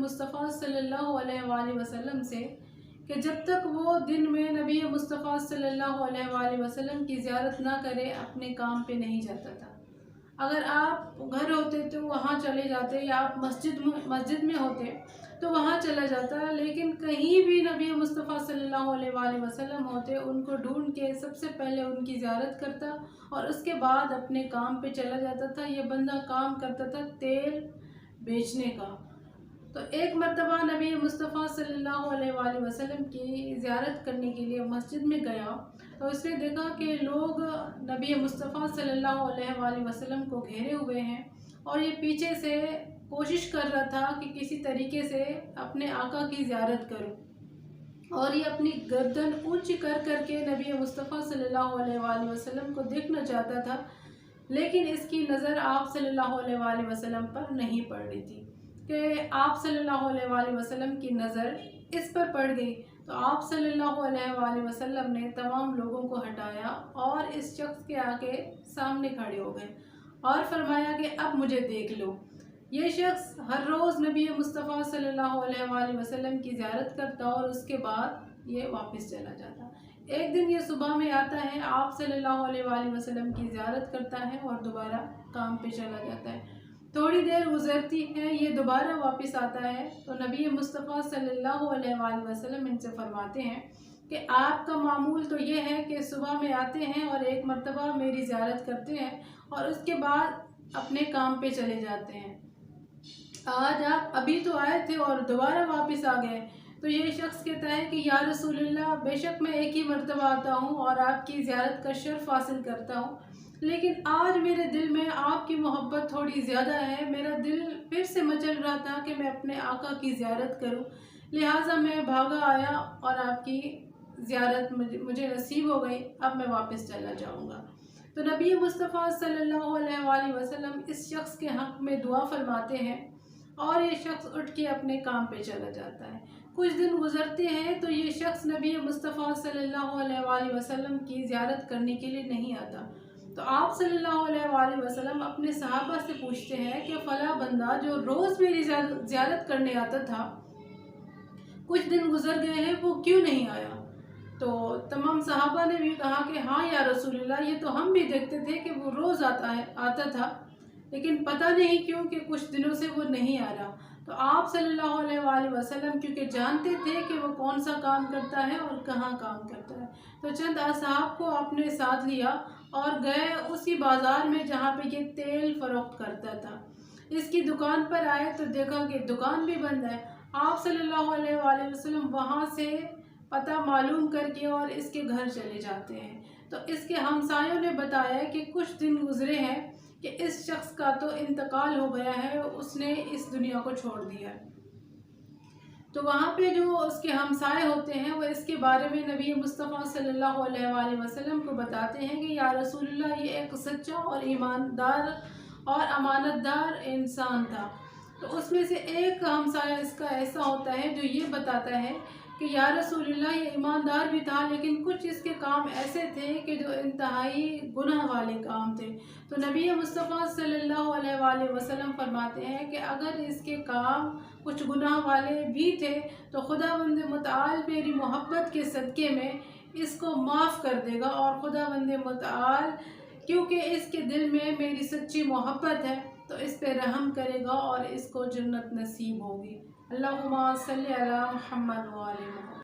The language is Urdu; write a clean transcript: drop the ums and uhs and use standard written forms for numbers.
مصطفیٰ صلی اللہ علیہ وآلہ وسلم سے کہ جب تک وہ دن میں نبی مصطفیٰ صلی اللہ علیہ وآلہ وسلم کی زیارت نہ کرے اپنے کام پہ نہیں جاتا تھا۔ اگر آپ گھر ہوتے تو وہاں چلے جاتے، یا آپ مسجد میں ہوتے تو وہاں چلا جاتا، لیکن کہیں بھی نبی مصطفیٰ صلی اللہ علیہ وآلہ وسلم ہوتے ان کو ڈھونڈ کے سب سے پہلے ان کی زیارت کرتا اور اس کے بعد اپنے کام پہ چلا جاتا تھا۔ یہ بندہ کام کرتا تھا تیل بیچنے کا۔ تو ایک مرتبہ نبی مصطفیٰ صلی اللہ علیہ وآلہ وسلم کی زیارت کرنے کے لیے مسجد میں گیا تو اس نے دیکھا کہ لوگ نبی مصطفیٰ صلی اللہ علیہ وآلہ وسلم کو گھیرے ہوئے ہیں، اور یہ پیچھے سے کوشش کر رہا تھا کہ کسی طریقے سے اپنے آقا کی زیارت کروں، اور یہ اپنی گردن اونچی کر کر کے نبی مصطفیٰ صلی اللہ علیہ وآلہ وسلم کو دیکھنا چاہتا تھا، لیکن اس کی نظر آپ صلی اللہ علیہ وآلہ وسلم پر نہیں پڑ رہی تھی کہ آپ صلی اللہ علیہ وآلہ وسلم کی نظر اس پر پڑ گئی تو آپ صلی اللہ علیہ وآلہ وسلم نے تمام لوگوں کو ہٹایا اور اس شخص کے آگے سامنے کھڑے ہو گئے اور فرمایا کہ اب مجھے دیکھ لو۔ یہ شخص ہر روز نبی مصطفیٰ صلی اللہ علیہ وآلہ وسلم کی زیارت کرتا اور اس کے بعد یہ واپس چلا جاتا۔ ایک دن یہ صبح میں آتا ہے، آپ صلی اللہ علیہ وآلہ وسلم کی زیارت کرتا ہے اور دوبارہ کام پہ چلا جاتا ہے۔ تھوڑی دیر گزرتی ہے، یہ دوبارہ واپس آتا ہے تو نبی مصطفیٰ صلی اللہ علیہ وآلہ وسلم ان سے فرماتے ہیں کہ آپ کا معمول تو یہ ہے کہ صبح میں آتے ہیں اور ایک مرتبہ میری زیارت کرتے ہیں اور اس کے بعد اپنے کام پہ چلے جاتے ہیں۔ آج آپ ابھی تو آئے تھے اور دوبارہ واپس آ گئے۔ تو یہ شخص کہتا ہے کہ یا رسول اللہ، بے شک میں ایک ہی مرتبہ آتا ہوں اور آپ کی زیارت کا شرف حاصل کرتا ہوں، لیکن آج میرے دل میں آپ کی محبت تھوڑی زیادہ ہے۔ میرا دل پھر سے مچل رہا تھا کہ میں اپنے آقا کی زیارت کروں، لہٰذا میں بھاگا آیا اور آپ کی زیارت مجھے نصیب ہو گئی، اب میں واپس چلا جاؤں گا۔ تو نبی مصطفیٰ صلی اللہ علیہ وآلہ وسلم اس شخص کے حق میں دعا فرماتے ہیں اور یہ شخص اٹھ کے اپنے کام پہ چلا جاتا ہے۔ کچھ دن گزرتے ہیں تو یہ شخص نبی مصطفیٰ صلی اللہ علیہ وآلہ وسلم کی زیارت کرنے کے لیے نہیں آتا۔ تو آپ صلی اللہ علیہ وآلہ وسلم اپنے صحابہ سے پوچھتے ہیں کہ فلاں بندہ جو روز میری زیارت کرنے آتا تھا، کچھ دن گزر گئے ہیں، وہ کیوں نہیں آیا؟ تو تمام صحابہ نے بھی کہا کہ ہاں یا رسول اللہ، یہ تو ہم بھی دیکھتے تھے کہ وہ روز آتا تھا، لیکن پتہ نہیں کیوں کہ کچھ دنوں سے وہ نہیں آ رہا۔ تو آپ صلی اللہ علیہ وآلہ وسلم کیونکہ جانتے تھے کہ وہ کون سا کام کرتا ہے اور کہاں کام کرتا ہے، تو چند اصحاب کو اپنے ساتھ لیا اور گئے اسی بازار میں جہاں پہ یہ تیل فروخت کرتا تھا۔ اس کی دکان پر آئے تو دیکھا کہ دکان بھی بند ہے۔ آپ صلی اللہ علیہ وآلہ وسلم وہاں سے پتہ معلوم کر کے اور اس کے گھر چلے جاتے ہیں۔ تو اس کے ہمسایوں نے بتایا کہ کچھ دن گزرے ہیں کہ اس شخص کا تو انتقال ہو گیا ہے، اس نے اس دنیا کو چھوڑ دیا ہے۔ تو وہاں پہ جو اس کے ہمسائے ہوتے ہیں وہ اس کے بارے میں نبی مصطفیٰ صلی اللہ علیہ وآلہ وسلم کو بتاتے ہیں کہ یا رسول اللہ، یہ ایک سچا اور ایماندار اور امانت دار انسان تھا۔ تو اس میں سے ایک ہمسایہ اس کا ایسا ہوتا ہے جو یہ بتاتا ہے کہ یا رسول اللہ، یہ ایماندار بھی تھا لیکن کچھ اس کے کام ایسے تھے کہ جو انتہائی گناہ والے کام تھے۔ تو نبی مصطفیٰ صلی اللہ علیہ وآلہ وسلم فرماتے ہیں کہ اگر اس کے کام کچھ گناہ والے بھی تھے تو خداوند متعال میری محبت کے صدقے میں اس کو معاف کر دے گا، اور خداوند متعال کیونکہ اس کے دل میں میری سچی محبت ہے تو اس پہ رحم کرے گا اور اس کو جنت نصیب ہوگی۔ اللہم صلی علی محمد و آل محمد۔